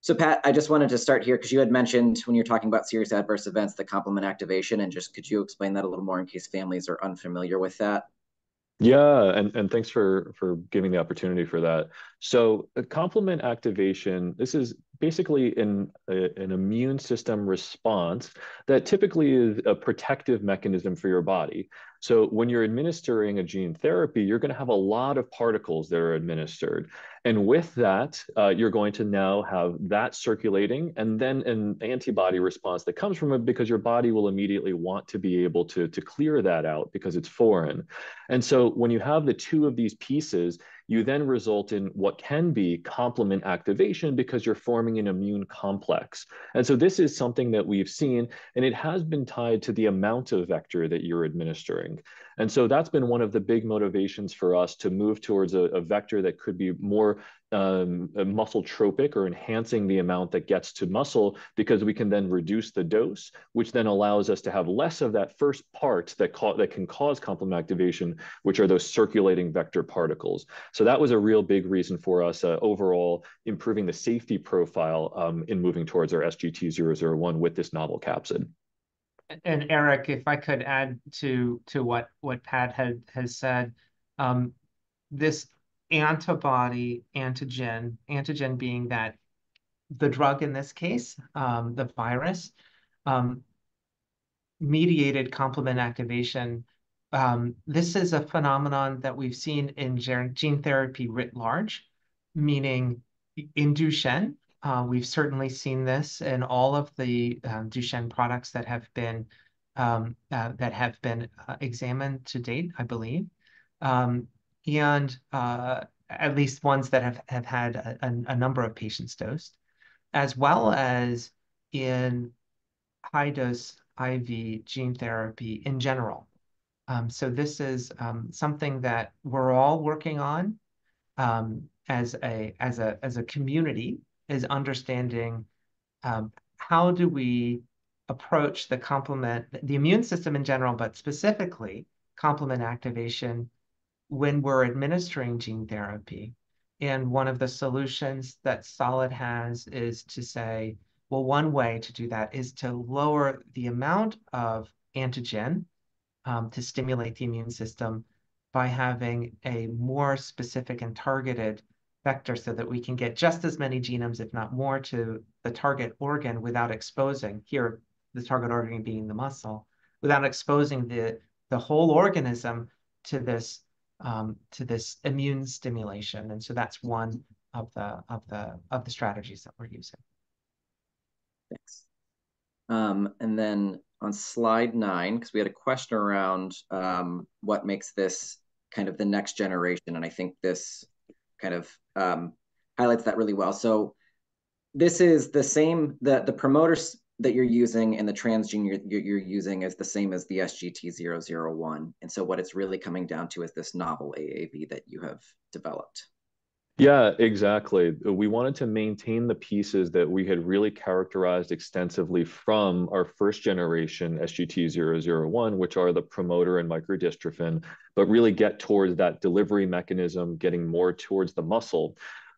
So Pat, I just wanted to start here because you had mentioned when you're talking about serious adverse events, the complement activation, and just could you explain that a little more in case families are unfamiliar with that? Yeah, and thanks for giving the opportunity for that. So complement activation, this is basically an immune system response that typically is a protective mechanism for your body. So when you're administering a gene therapy, you're going to have a lot of particles that are administered. And with that, you're going to now have that circulating and then an antibody response that comes from it because your body will immediately want to be able to clear that out because it's foreign. And so when you have the two of these pieces, you then result in what can be complement activation because you're forming an immune complex. And so this is something that we've seen, and it has been tied to the amount of vector that you're administering. link. And so that's been one of the big motivations for us to move towards a vector that could be more muscle tropic, or enhancing the amount that gets to muscle, because we can then reduce the dose, which then allows us to have less of that first part that can cause complement activation, which are those circulating vector particles. So that was a real big reason for us overall improving the safety profile in moving towards our SGT-001 with this novel capsid. And Eric, if I could add to what Pat has said, this antigen being that the drug in this case, the virus, mediated complement activation. This is a phenomenon that we've seen in gene therapy writ large, meaning in Duchenne. We've certainly seen this in all of the Duchenne products that have been examined to date, I believe. And at least ones that have had a number of patients dosed, as well as in high-dose IV gene therapy in general. So this is something that we're all working on as a community, is understanding how do we approach the immune system in general, but specifically complement activation when we're administering gene therapy. And one of the solutions that Solid has is to say, well, one way to do that is to lower the amount of antigen to stimulate the immune system by having a more specific and targeted vector, so that we can get just as many genomes, if not more, to the target organ without exposing, here the target organ being the muscle, without exposing the whole organism to this immune stimulation. And so that's one of the strategies that we're using. Thanks. And then on slide 9, because we had a question around what makes this kind of the next generation, and I think this kind of highlights that really well. So this is the same, the promoters that you're using and the transgene you're using is the same as the SGT-001. And so what it's really coming down to is this novel AAV that you have developed. Yeah, exactly. We wanted to maintain the pieces that we had really characterized extensively from our first generation SGT-001, which are the promoter and microdystrophin, but really get towards that delivery mechanism, getting more towards the muscle.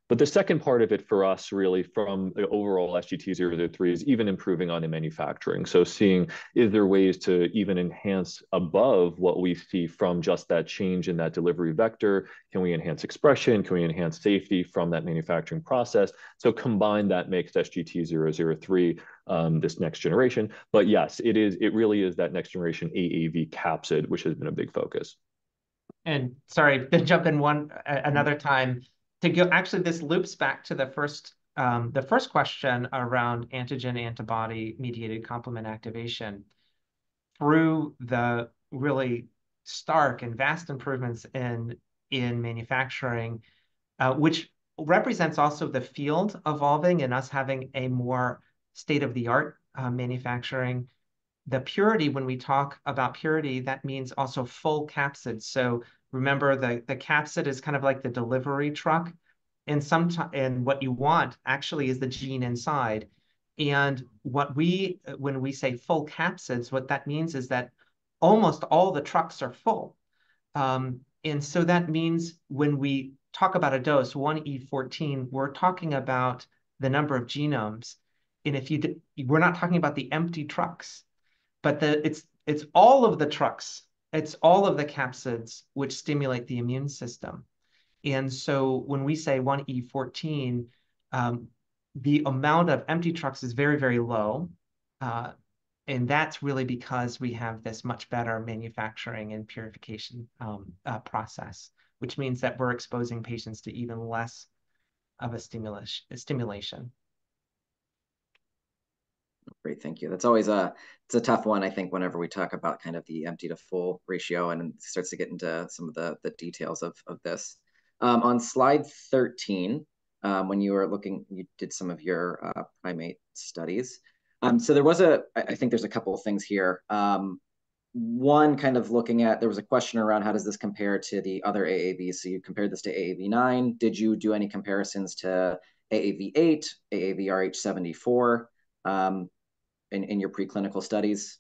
But the second part of it for us, really, from the overall SGT-003, is even improving on the manufacturing. So seeing, is there ways to even enhance above what we see from just that change in that delivery vector? Can we enhance expression? Can we enhance safety from that manufacturing process? So combined, that makes SGT-003 this next generation. But yes, it really is that next generation AAV capsid, which has been a big focus. And sorry, to jump in another time. To go, actually, this loops back to the first question around antigen-antibody mediated complement activation. Through the really stark and vast improvements in manufacturing, which represents also the field evolving and us having a more state-of-the-art manufacturing. The purity, when we talk about purity, that means also full capsid. So remember, the capsid is kind of like the delivery truck, and what you want actually is the gene inside. And when we say full capsids, what that means is that almost all the trucks are full. And so that means when we talk about a dose, 1E14, we're talking about the number of genomes. And we're not talking about the empty trucks, but it's all of the trucks, it's all of the capsids which stimulate the immune system. And so when we say 1E14, the amount of empty trucks is very, very low. And that's really because we have this much better manufacturing and purification process, which means that we're exposing patients to even less of a stimulation. Great, thank you. That's always it's a tough one, I think, whenever we talk about kind of the empty to full ratio, and it starts to get into some of the details of this. On slide 13, when you did some of your primate studies. So there was I think there's a couple of things here. one, kind of looking at, there was a question around how does this compare to the other AAVs? So you compared this to AAV9. Did you do any comparisons to AAV8, AAVRH74 in your preclinical studies?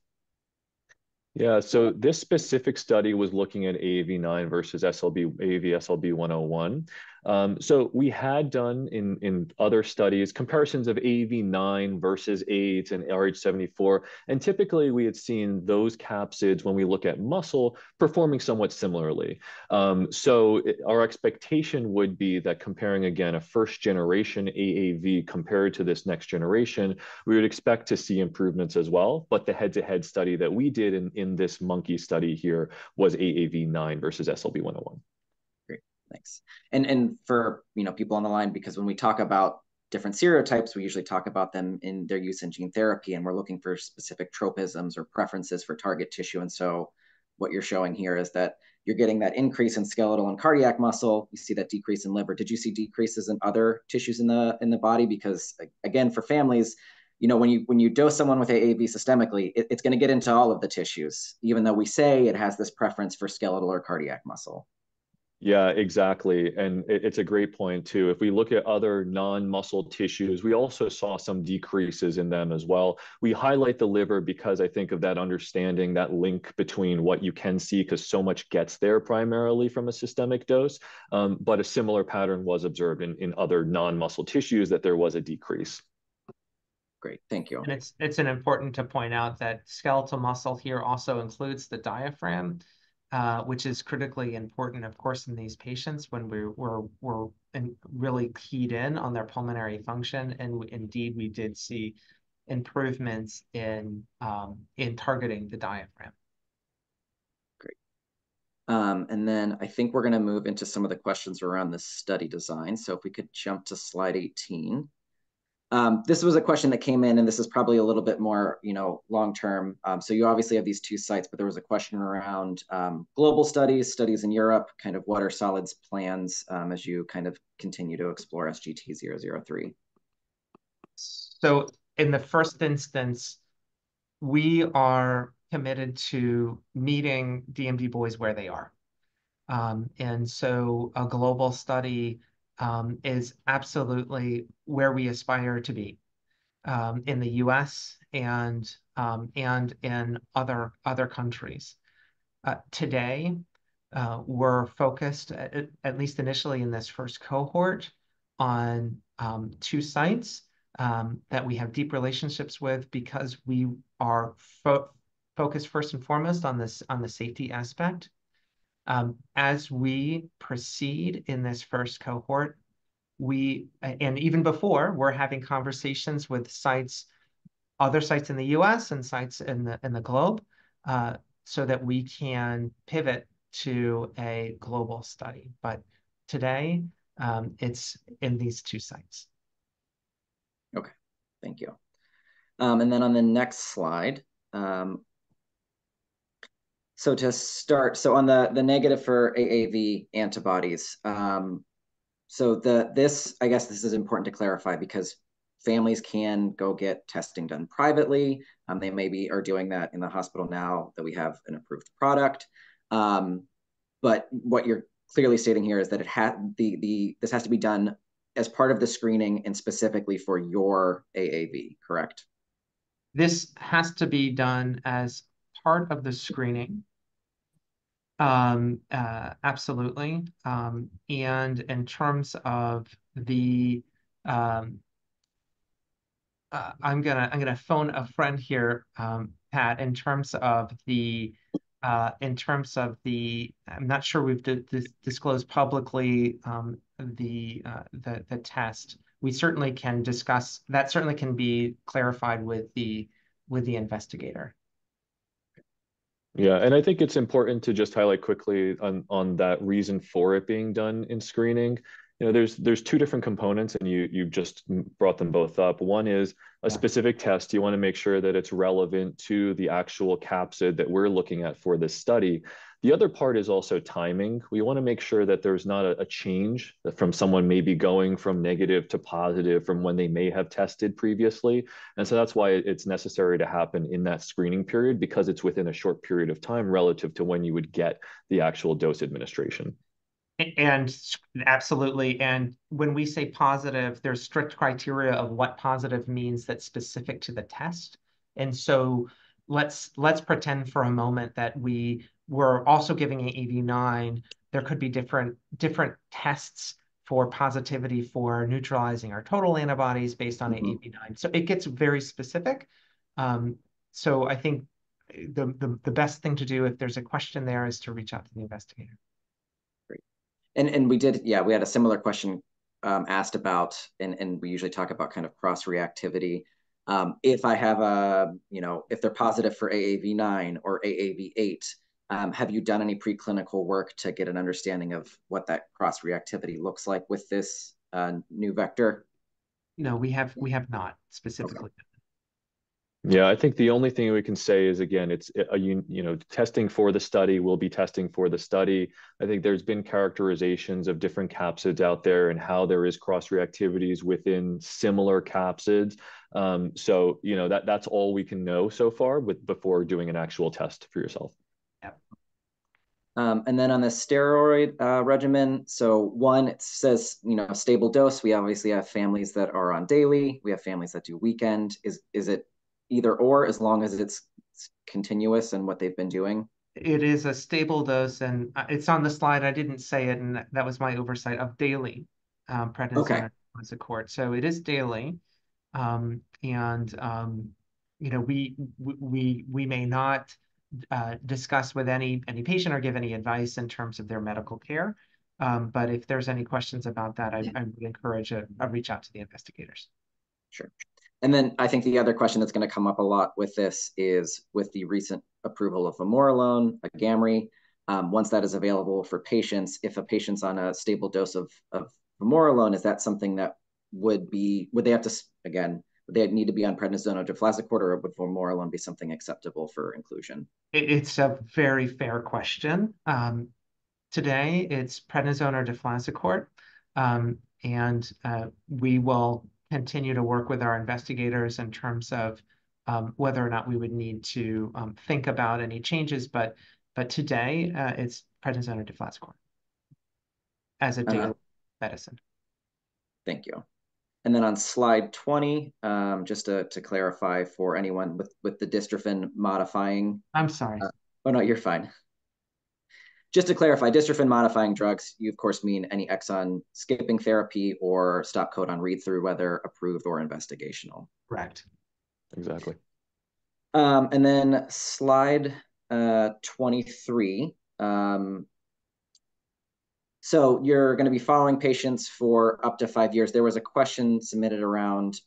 Yeah, so this specific study was looking at AAV9 versus AAV-SLB101. So we had done in other studies comparisons of AAV9 versus 8 and RH74, and typically we had seen those capsids when we look at muscle performing somewhat similarly. Our expectation would be that comparing again a first generation AAV compared to this next generation, we would expect to see improvements as well. But the head-to-head study that we did in this monkey study here was AAV9 versus SLB101. Great, thanks. And for people on the line, because when we talk about different serotypes, we usually talk about them in their use in gene therapy, and we're looking for specific tropisms or preferences for target tissue. And so what you're showing here is that you're getting that increase in skeletal and cardiac muscle. You see that decrease in liver. Did you see decreases in other tissues in the body? Because again, for families, when you dose someone with AAV systemically, it's going to get into all of the tissues, even though we say it has this preference for skeletal or cardiac muscle. Yeah, exactly. And it's a great point too. If we look at other non-muscle tissues, we also saw some decreases in them as well. We highlight the liver because I think of that understanding, that link between what you can see, because so much gets there primarily from a systemic dose. But a similar pattern was observed in other non-muscle tissues, that there was a decrease. Great, thank you. And it's important to point out that skeletal muscle here also includes the diaphragm, which is critically important, of course, in these patients when we're really keyed in on their pulmonary function. And indeed, we did see improvements in targeting the diaphragm. Great. And then I think we're going to move into some of the questions around the study design. So if we could jump to slide 18. This was a question that came in, and this is probably a little bit more, long-term. So you obviously have these two sites, but there was a question around global studies in Europe, kind of what are Solid's plans as you kind of continue to explore SGT-003? So in the first instance, we are committed to meeting DMD boys where they are. And so a global study is absolutely where we aspire to be in the US and in other countries. Today, we're focused, at least initially in this first cohort, on two sites that we have deep relationships with, because we are focused first and foremost on the safety aspect. As we proceed in this first cohort, and even before, we're having conversations with other sites in the US and sites in the globe, so that we can pivot to a global study. But today, it's in these two sites. Okay, thank you. And then on the next slide, so to start, so on the negative for AAV antibodies, so I guess this is important to clarify, because families can go get testing done privately. They maybe are doing that in the hospital now that we have an approved product. But what you're clearly stating here is that this has to be done as part of the screening and specifically for your AAV, correct? This has to be done as part of the screening. Absolutely. And in terms of the, I'm gonna phone a friend here, Pat. In terms of the, I'm not sure we've disclosed publicly the test. We certainly can discuss that. Certainly can be clarified with the investigator. Yeah, and I think it's important to just highlight quickly on that reason for it being done in screening. there's two different components, and you just brought them both up. One is a specific test. You want to make sure that it's relevant to the actual capsid that we're looking at for this study. The other part is also timing. We want to make sure that there's not a change from someone maybe going from negative to positive from when they may have tested previously. And so that's why it's necessary to happen in that screening period, because it's within a short period of time relative to when you would get the actual dose administration. And absolutely. And when we say positive, there's strict criteria of what positive means that's specific to the test. And so let's pretend for a moment that we were also giving AAV9. There could be different tests for positivity for neutralizing our total antibodies based on AAV9. So it gets very specific. So I think the best thing to do if there's a question there is to reach out to the investigator. And we did, yeah, we had a similar question asked about, and we usually talk about kind of cross-reactivity. If I have if they're positive for AAV9 or AAV8, have you done any preclinical work to get an understanding of what that cross-reactivity looks like with this new vector? No, we have not specifically. Okay. Yeah, I think the only thing we can say is, again, it's testing for the study. We'll be testing for the study. I think there's been characterizations of different capsids out there and how there is cross-reactivities within similar capsids. So that's all we can know so far before doing an actual test for yourself. Yep. And then on the steroid regimen, so one, it says, stable dose. We obviously have families that are on daily. We have families that do weekend. Is it either or, as long as it's continuous in what they've been doing? It is a stable dose, and it's on the slide. I didn't say it, and that was my oversight of daily prednisone support. So it is daily, we may not discuss with any patient or give any advice in terms of their medical care. But if there's any questions about that, I would encourage a reach out to the investigators. Sure. And then I think the other question that's going to come up a lot with this is with the recent approval of vamorolone, Agamree. Once that is available for patients, if a patient's on a stable dose of vamorolone, is that something that would they have to, again, would they need to be on prednisone or deflazacort, or would vamorolone be something acceptable for inclusion? It's a very fair question. Today, it's prednisone or deflazacort, and we will continue to work with our investigators in terms of whether or not we would need to think about any changes. But today, it's prednisone or deflazacort as a daily medicine. Thank you. And then on slide 20, just to clarify for anyone with the dystrophin modifying. I'm sorry. Oh, no, you're fine. Just to clarify, dystrophin modifying drugs, you of course mean any exon skipping therapy or stop codon read-through, whether approved or investigational. Correct. Exactly. And then slide 23. So you're going to be following patients for up to 5 years. There was a question submitted around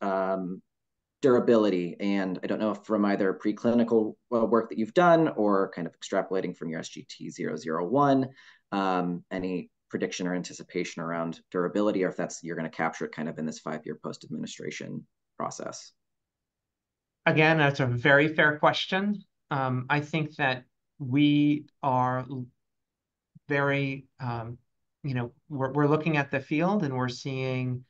durability, and I don't know if from either preclinical work that you've done or kind of extrapolating from your SGT-001, any prediction or anticipation around durability, or if you're going to capture it kind of in this 5-year post-administration process. Again, that's a very fair question. I think that we are very, we're looking at the field, and we're seeing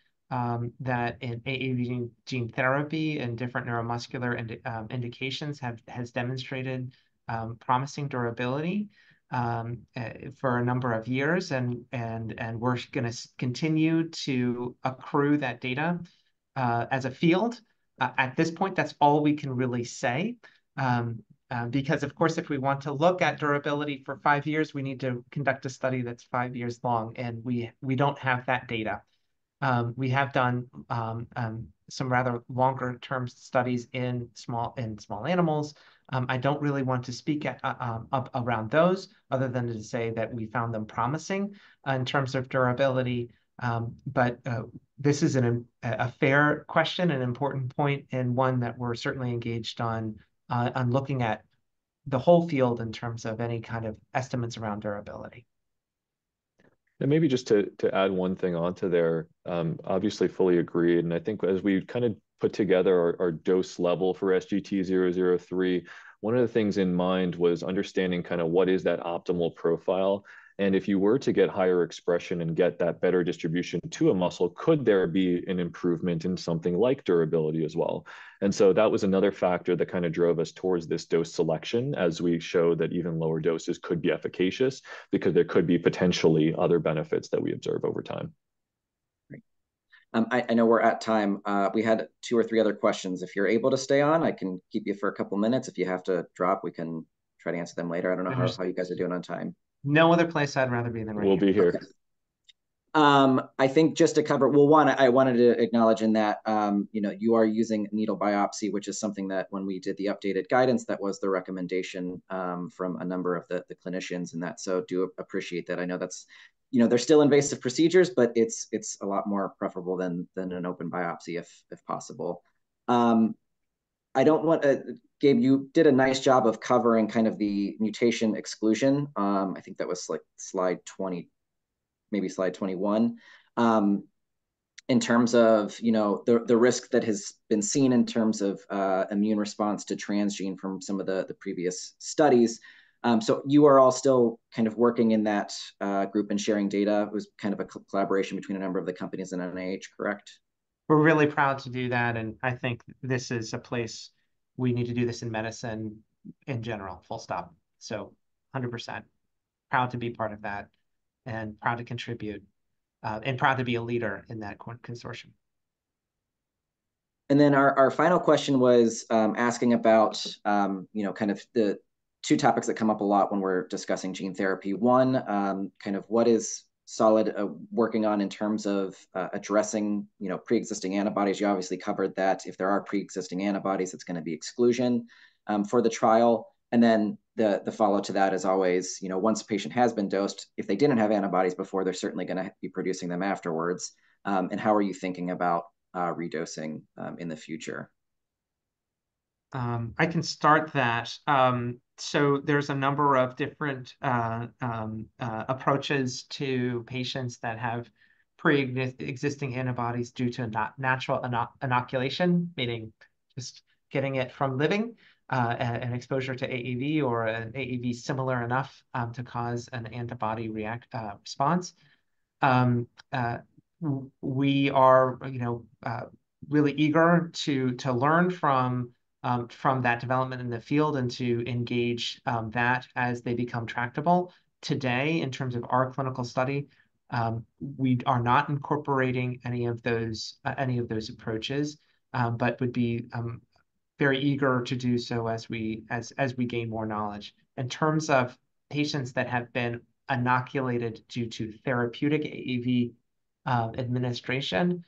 that in AAV gene therapy and different neuromuscular indications has demonstrated promising durability for a number of years, and we're going to continue to accrue that data as a field. At this point, that's all we can really say. Because of course, if we want to look at durability for 5 years, we need to conduct a study that's 5 years long, and we don't have that data. We have done some rather longer term studies in small animals. I don't really want to speak around those, other than to say that we found them promising in terms of durability. But this is a fair question, an important point, and one that we're certainly engaged on looking at the whole field in terms of any kind of estimates around durability. And maybe just to add one thing onto there, obviously fully agreed. And I think as we kind of put together our dose level for SGT-003, one of the things in mind was understanding kind of what is that optimal profile. And if you were to get higher expression and get that better distribution to a muscle, could there be an improvement in something like durability as well? And so that was another factor that kind of drove us towards this dose selection, as we show that even lower doses could be efficacious because there could be potentially other benefits that we observe over time. Great. I know we're at time. We had 2 or 3 other questions. If you're able to stay on, I can keep you for a couple minutes. If you have to drop, we can try to answer them later. I don't know how you guys are doing on time. No other place I'd rather be than right We'll here. be here. Okay. I think just to cover, well, one, I wanted to acknowledge in that, you are using needle biopsy, which is something that when we did the updated guidance, that was the recommendation from a number of the clinicians and that. So do appreciate that. I know that's, they're still invasive procedures, but it's a lot more preferable than an open biopsy if possible. I don't want Gabe, you did a nice job of covering kind of the mutation exclusion. I think that was like slide 20, maybe slide 21, in terms of, the risk that has been seen in terms of immune response to transgene from some of the previous studies. So you are all still kind of working in that group and sharing data. It was kind of a collaboration between a number of the companies and NIH, correct? We're really proud to do that. And I think this is a place we need to do this in medicine in general, full stop. So 100% proud to be part of that and proud to contribute and proud to be a leader in that consortium. And then our final question was asking about, kind of the 2 topics that come up a lot when we're discussing gene therapy. One, kind of what is Solid working on in terms of addressing, pre-existing antibodies. You obviously covered that if there are pre-existing antibodies, it's going to be exclusion for the trial. And then the follow to that is always, once a patient has been dosed, if they didn't have antibodies before, they're certainly going to be producing them afterwards. And how are you thinking about redosing in the future? I can start that. So there's a number of different approaches to patients that have pre-existing antibodies due to natural inoculation, meaning just getting it from living, an exposure to AAV or an AAV similar enough to cause an antibody response. We are, really eager to learn from that development in the field and to engage that as they become tractable. Today, in terms of our clinical study, we are not incorporating any of those approaches, but would be very eager to do so as we gain more knowledge. In terms of patients that have been inoculated due to therapeutic AAV administration,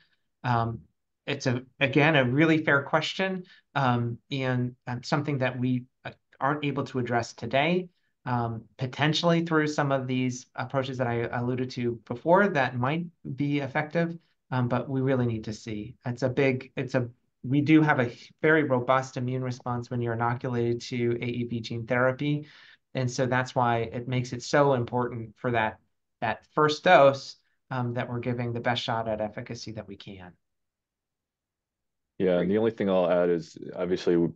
it's again a really fair question, and something that we aren't able to address today. Potentially through some of these approaches that I alluded to before that might be effective, but we really need to see. We do have a very robust immune response when you're inoculated to AAV gene therapy, and so that's why it makes it so important for that first dose that we're giving the best shot at efficacy that we can. Yeah, and the only thing I'll add is obviously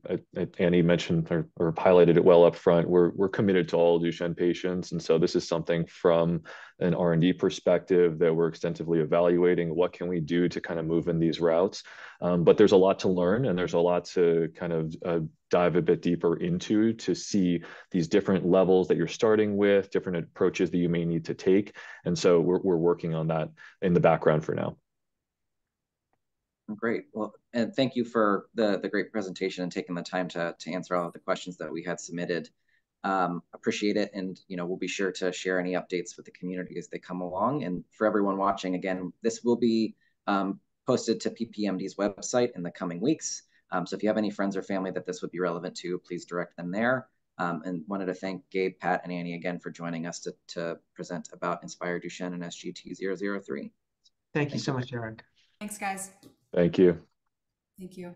Annie mentioned or highlighted it well up front. We're committed to all Duchenne patients, and so this is something from an R&D perspective that we're extensively evaluating. What can we do to kind of move in these routes? But there's a lot to learn, and there's a lot to kind of dive a bit deeper into to see these different levels that you're starting with, different approaches that you may need to take, and so we're working on that in the background for now. Great. Well, and thank you for the great presentation and taking the time to answer all of the questions that we had submitted. Appreciate it. And, we'll be sure to share any updates with the community as they come along. And for everyone watching, again, this will be posted to PPMD's website in the coming weeks. So if you have any friends or family that this would be relevant to, please direct them there. And wanted to thank Gabe, Pat, and Annie again for joining us to present about INSPIRE Duchenne and SGT-003. Thank you so much, Eric. Thanks, guys. Thank you. Thank you.